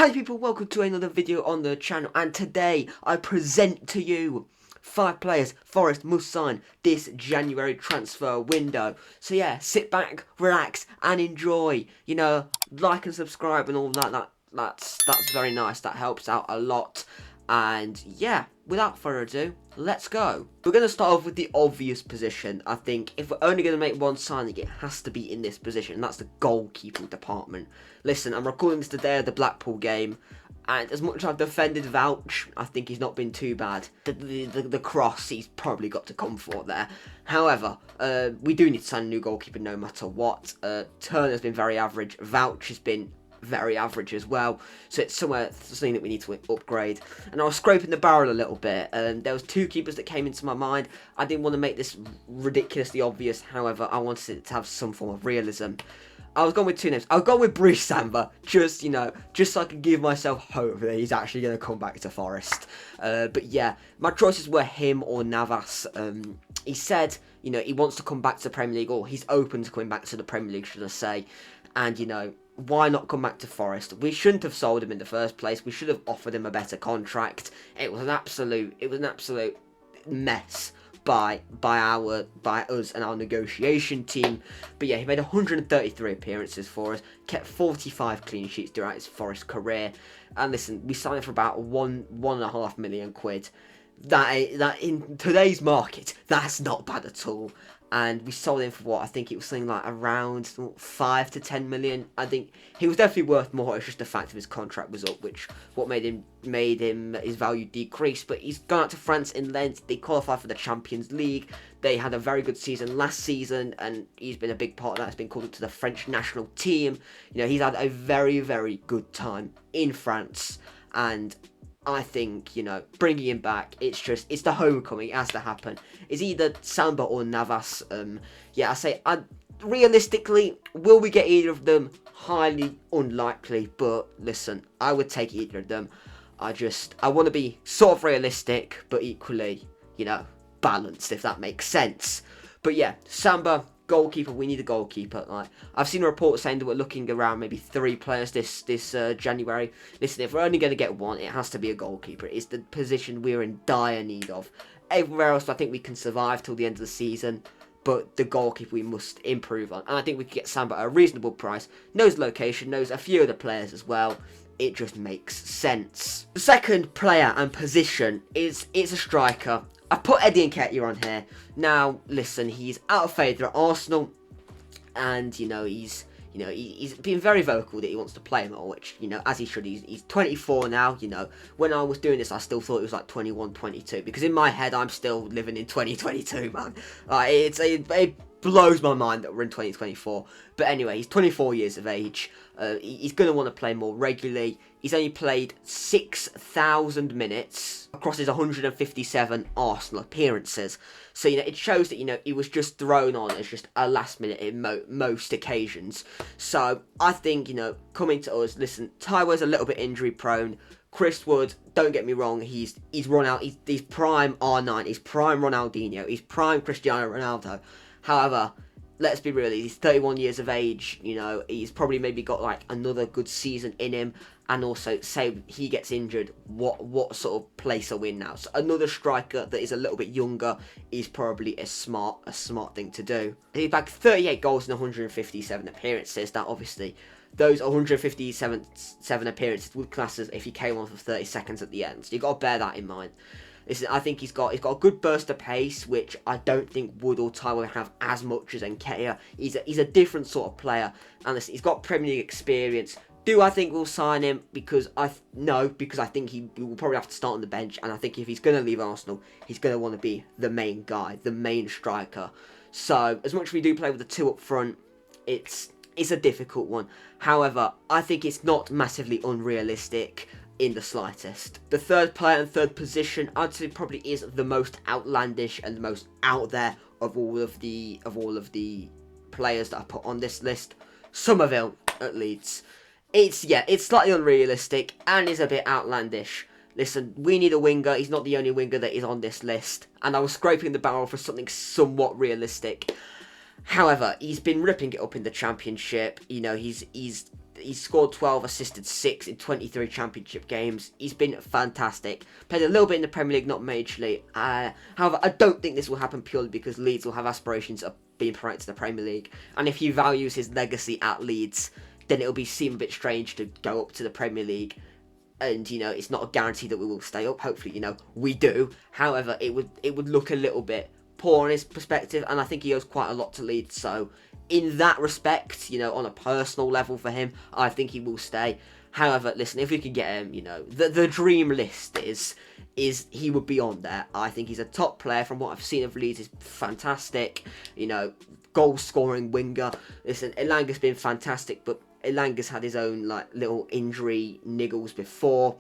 Hi people, welcome to another video on the channel, and today I present to you 5 players Forest must sign this January transfer window. So yeah, sit back, relax and enjoy. Like and subscribe and all that. That's very nice. That helps out a lot. And yeah, without further ado, let's go. We're going to start off with the obvious position. I think if we're only going to make one signing, it has to be in this position, and that's the goalkeeping department. Listen, I'm recording this today of the Blackpool game, and as much as I've defended Vouch, I think he's not been too bad. The cross, he's probably got to come for there. However, we do need to sign a new goalkeeper no matter what. Turner's been very average. Vouch has been very average as well, so it's something that we need to upgrade. And I was scraping the barrel a little bit, and there was 2 keepers that came into my mind. I didn't want to make this ridiculously obvious, however I wanted it to have some form of realism. I was going with 2 names. I'll go with Bruce Samba, just so I can give myself hope that he's actually going to come back to Forest. But yeah, my choices were him or Navas. He said, he wants to come back to the Premier League, or he's open to coming back to the Premier League, should I say. And, why not come back to Forest? We shouldn't have sold him in the first place. We should have offered him a better contract. It was an absolute mess by us and our negotiation team. But yeah, he made 133 appearances for us, kept 45 clean sheets throughout his Forest career. And listen, we signed him for about £1.5 million. That in today's market, that's not bad at all. And we sold him for what? I think it was something like around 5 to 10 million. I think he was definitely worth more. It's just the fact of his contract was up, which made him his value decrease. But he's gone out to France in Lens. They qualified for the Champions League. They had a very good season last season, and he's been a big part of that. He's been called up to the French national team. He's had a very, very good time in France, and I think, bringing him back, it's the homecoming. It has to happen. It's either Samba or Navas. Yeah, realistically, will we get either of them? Highly unlikely, but listen, I would take either of them. I want to be sort of realistic, but equally, balanced, if that makes sense. But yeah, Samba, goalkeeper, we need a goalkeeper. I've seen a report saying that we're looking around maybe 3 players this January. Listen, if we're only going to get one, it has to be a goalkeeper. It's the position we're in dire need of. Everywhere else, I think we can survive till the end of the season, but the goalkeeper we must improve on. And I think we could get Samba at a reasonable price. Knows location, knows a few of the players as well. It just makes sense. The second player and position it's a striker. I put Eddie Nketiah on here. Now, listen, he's out of favour at Arsenal, and he's been very vocal that he wants to play more, which as he should. He's 24 now. When I was doing this, I still thought it was like 21, 22, because in my head I'm still living in 2022, man. It blows my mind that we're in 2024. But anyway, he's 24 years of age. He's going to want to play more regularly. He's only played 6,000 minutes across his 157 Arsenal appearances. So, it shows that, he was just thrown on as just a last minute in most occasions. So, I think, coming to us, listen, Taiwo's a little bit injury prone. Chris Wood, don't get me wrong, he's run out, he's prime R9, he's prime Ronaldinho, he's prime Cristiano Ronaldo. However, let's be real, he's 31 years of age. He's probably maybe got like another good season in him. And also, say he gets injured, what sort of place are we in now? So another striker that is a little bit younger is probably a smart thing to do. He's back 38 goals in 157 appearances. Now, obviously, those 157 appearances would class as if he came on for 30 seconds at the end. So you've got to bear that in mind. Listen, I think he's got a good burst of pace, which I don't think Wood or Taiwo have as much as Nketiah. He's a different sort of player, and listen, he's got Premier League experience. Do I think we'll sign him? No, because I think he will probably have to start on the bench, and I think if he's going to leave Arsenal, he's going to want to be the main guy, the main striker. So, as much as we do play with the 2 up front, it's a difficult one. However, I think it's not massively unrealistic in the slightest. The third player and third position, I'd say, probably is the most outlandish and the most out there of all of the players that I put on this list. Somerville at Leeds. It's slightly unrealistic and is a bit outlandish. Listen, we need a winger. He's not the only winger that is on this list, and I was scraping the barrel for something somewhat realistic. However, he's been ripping it up in the Championship. He's He's scored 12, assisted 6 in 23 championship games. He's been fantastic. Played a little bit in the Premier League, not majorly. However, I don't think this will happen purely because Leeds will have aspirations of being promoted to the Premier League. And if he values his legacy at Leeds, then it'll seem a bit strange to go up to the Premier League. And, it's not a guarantee that we will stay up. Hopefully, we do. However, it would look a little bit poor on his perspective. And I think he owes quite a lot to Leeds. So, in that respect, on a personal level for him, I think he will stay. However, listen, if we could get him, the dream list is he would be on there. I think he's a top player. From what I've seen of Leeds, is fantastic. Goal-scoring winger. Listen, Elanga's been fantastic, but Elanga's had his own little injury niggles before.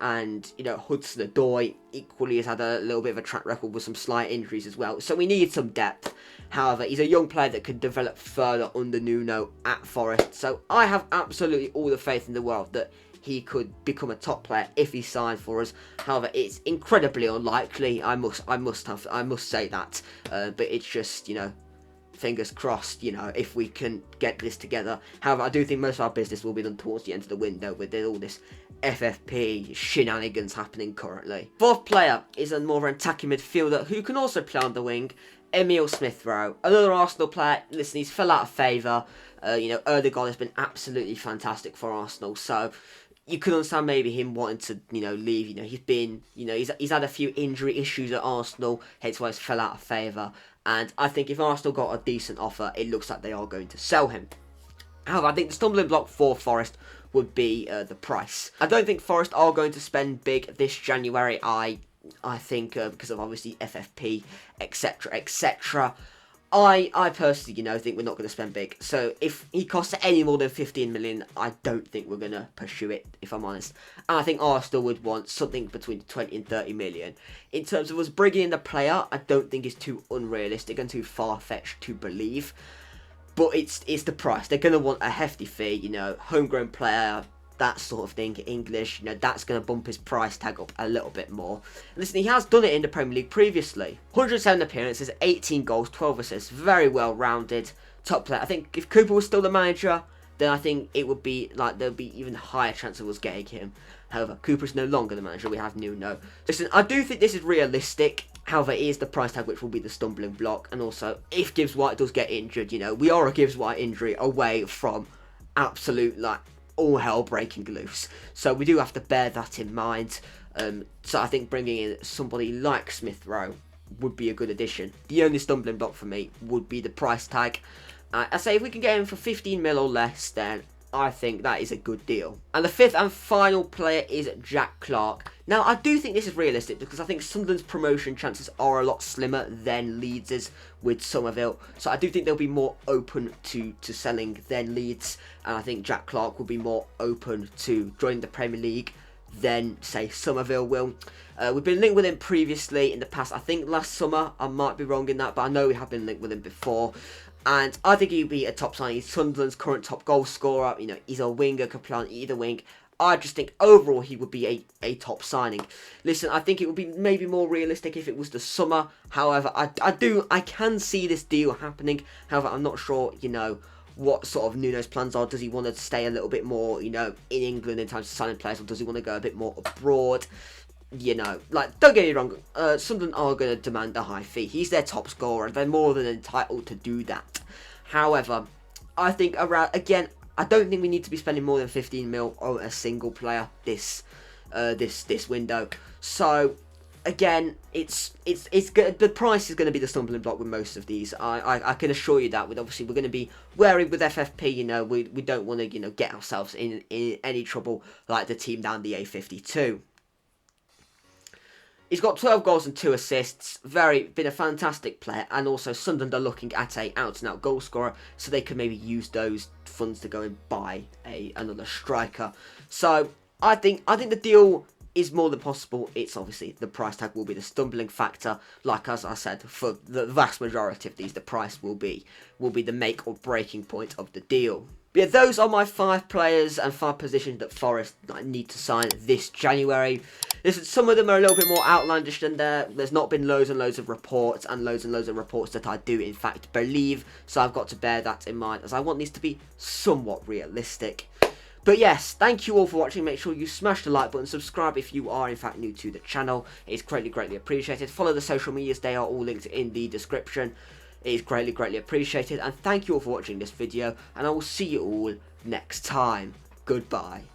And, Hudson-Odoi equally has had a little bit of a track record with some slight injuries as well. So we need some depth. However, he's a young player that could develop further under Nuno at Forest. So I have absolutely all the faith in the world that he could become a top player if he signed for us. However, it's incredibly unlikely. I must say that. But it's just, fingers crossed, if we can get this together. However, I do think most of our business will be done towards the end of the window with all this FFP shenanigans happening currently. Fourth player is a more attacking midfielder who can also play on the wing, Emil Smith-Rowe. Another Arsenal player. Listen, he's fell out of favour. Erdogan has been absolutely fantastic for Arsenal, so you could understand maybe him wanting to, leave. He's been, he's had a few injury issues at Arsenal, hence why he's fell out of favour. And I think if Arsenal got a decent offer, it looks like they are going to sell him. However, I think the stumbling block for Forest would be the price. I don't think Forest are going to spend big this January. I think because of obviously FFP, etc., etc. I personally, think we're not going to spend big. So if he costs any more than 15 million, I don't think we're going to pursue it, if I'm honest. And I think Arsenal would want something between 20 and 30 million. In terms of us bringing in the player, I don't think it's too unrealistic and too far-fetched to believe. But it's the price. They're going to want a hefty fee, homegrown player, that sort of thing, English, that's going to bump his price tag up a little bit more. Listen, he has done it in the Premier League previously. 107 appearances, 18 goals, 12 assists, very well rounded, top player. I think if Cooper was still the manager, then I think it would be, there'd be even higher chance of us getting him. However, Cooper's no longer the manager, we have Nuno. Listen, I do think this is realistic. However, it is the price tag which will be the stumbling block. And also, if Gibbs White does get injured, we are a Gibbs White injury away from absolute, all hell breaking loose. So we do have to bear that in mind. So I think bringing in somebody like Smith-Rowe would be a good addition. The only stumbling block for me would be the price tag. I say if we can get him for 15 mil or less, then I think that is a good deal. And the fifth and final player is Jack Clarke. Now, I do think this is realistic because I think Sunderland's promotion chances are a lot slimmer than Leeds's with Somerville. So I do think they'll be more open to selling than Leeds. And I think Jack Clarke will be more open to joining the Premier League than, say, Somerville will. We've been linked with him previously in the past. I think last summer, I might be wrong in that, but I know we have been linked with him before. And I think he'd be a top signing. He's Sunderland's current top goal scorer. He's a winger, could play on either wing. I just think overall he would be a top signing. Listen, I think it would be maybe more realistic if it was the summer. However, I can see this deal happening. However, I'm not sure, what sort of Nuno's plans are. Does he want to stay a little bit more, in England in terms of signing players, or does he want to go a bit more abroad? Don't get me wrong, Sunderland are going to demand a high fee. He's their top scorer, and they're more than entitled to do that. However, I think again, I don't think we need to be spending more than 15 mil on a single player this window. So again, the price is going to be the stumbling block with most of these. I can assure you that. Obviously we're going to be wary with FFP. We don't want to get ourselves in any trouble like the team down the A52. He's got 12 goals and 2 assists, been a fantastic player, and also Sunderland are looking at a out-and-out goal scorer, so they could maybe use those funds to go and buy another striker. So I think the deal is more than possible. It's obviously the price tag will be the stumbling factor. Like as I said, for the vast majority of these, the price will be the make or breaking point of the deal. But yeah, those are my 5 players and 5 positions that Forest need to sign this January. Listen, some of them are a little bit more outlandish than there's not been loads and loads of reports and loads of reports that I do in fact believe. So I've got to bear that in mind as I want these to be somewhat realistic. But yes, thank you all for watching. Make sure you smash the like button, subscribe if you are in fact new to the channel. It's greatly appreciated. Follow the social medias, they are all linked in the description. It is greatly appreciated. And thank you all for watching this video, and I will see you all next time. Goodbye.